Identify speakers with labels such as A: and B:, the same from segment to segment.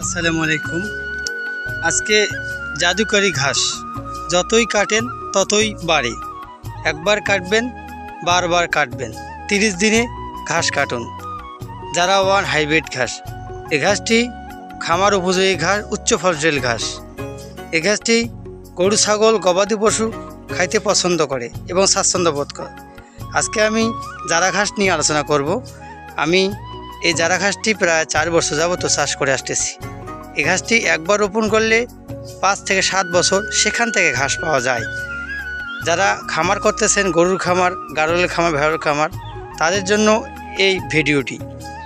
A: আসসালামু আলাইকুম। আজকে জাদুকরি ঘাস যতই কাটেন ততই বাড়ে। একবার কাটবেন, বারবার কাটবেন, 30 দিনে ঘাস কাটুন। যারা ওয়ান হাইব্রিড ঘাস, এই ঘাসটি খামার উপযোগী ঘাস, উচ্চ ফলনশীল ঘাস। এই ঘাসটি গরু, ছাগল, গবাদি পশু খাইতে পছন্দ করে এবং স্বাচ্ছন্দ্য বোধ করে। আজকে আমি জারা ঘাস নিয়ে আলোচনা করব। আমি এই জারা ঘাসটি প্রায় 4 বছর যাবত চাষ করে আসতেছি। এই ঘাসটি একবার রোপণ করলে 5 থেকে 7 বছর সেখান থেকে ঘাস পাওয়া যায়। যারা খামার করতেছেন, গরুর খামার, গাড়লের খামার, ভেড়ার খামার, তাদের জন্য এই ভিডিওটি।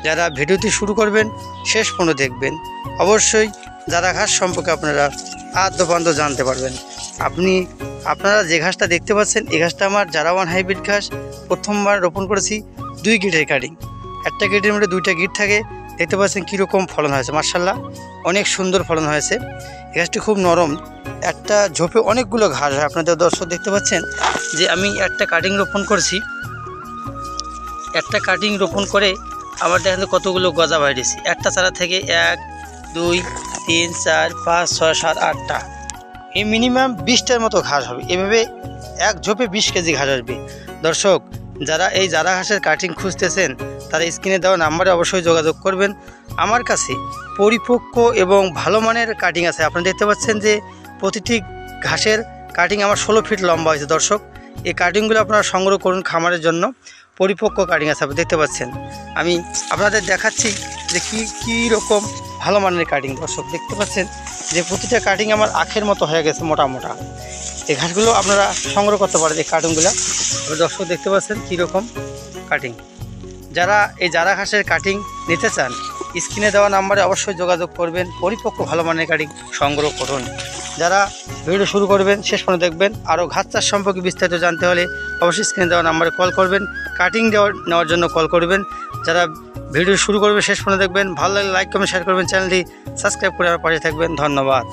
A: যারা ভিডিওটি শুরু করবেন শেষ পর্যন্ত দেখবেন, অবশ্যই জারা ঘাস সম্পর্কে আপনারা আদ্যপান্ত জানতে পারবেন। আপনারা যে ঘাসটা দেখতে পাচ্ছেন, এই ঘাসটা আমার জারা ওয়ান হাইব্রিড ঘাস। প্রথমবার রোপণ করেছি 2 গিটের কাটিং। একটা গিটের মধ্যে 2টা গিট থাকে। দেখতে পাচ্ছেন কীরকম ফলন হয়েছে, মার্শাল্লাহ অনেক সুন্দর ফলন হয়েছে। এই ঘাসটি খুব নরম, একটা ঝোপে অনেকগুলো ঘাস হয়। আপনাদের দর্শক দেখতে পাচ্ছেন যে আমি একটা কাটিং রোপণ করছি। একটা কাটিং রোপণ করে আমার দেখেন কতগুলো গজা বাইরেছি। একটা চারা থেকে 1, 2, 3, 4, 5, 6, 7, 8টা, এই মিনিমাম 20টার মতো ঘাস হবে। এভাবে এক ঝোপে 20 কেজি ঘাস আসবে। দর্শক, যারা এই জারা ঘাসের কাটিং খুঁজতেছেন তারা স্ক্রিনে দেওয়া নাম্বারে অবশ্যই যোগাযোগ করবেন। আমার কাছে পরিপক্ক এবং ভালো মানের কাটিং আছে। আপনারা দেখতে পাচ্ছেন যে প্রতিটি ঘাসের কাটিং আমার 16 ফিট লম্বা হয়েছে। দর্শক, এই কাটিংগুলো আপনারা সংগ্রহ করুন খামারের জন্য। পরিপক্ক কাটিং আছে, আপনি দেখতে পাচ্ছেন। আমি আপনাদের দেখাচ্ছি যে কী রকম ভালো মানের কাটিং। দর্শক দেখতে পাচ্ছেন যে প্রতিটা কাটিং আমার আখের মতো হয়ে গেছে, মোটা মোটা। এই ঘাসগুলো আপনারা সংগ্রহ করতে পারেন, এই কাটিংগুলো। দর্শক দেখতে পাচ্ছেন কীরকম কাটিং। যারা এই জারা ঘাসের কাটিং নিতে চান স্ক্রিনে দেওয়া নাম্বারে অবশ্যই যোগাযোগ করবেন। পরিপক্ক ভালো মানের কাটিং সংগ্রহ করুন। যারা ভিডিও শুরু করবেন শেষ পর্যন্ত দেখবেন। আরও ঘাস চাষ সম্পর্কে বিস্তারিত জানতে হলে অবশ্যই স্ক্রিনে দেওয়া নাম্বারে কল করবেন, কাটিং নেওয়ার জন্য কল করবেন। যারা ভিডিও শুরু করবে শেষ পর্যন্ত দেখবেন। ভালো লাগলে লাইক, কমেন্ট, শেয়ার করবেন। চ্যানেলটি সাবস্ক্রাইব করে আমার পাশে থাকবেন। ধন্যবাদ।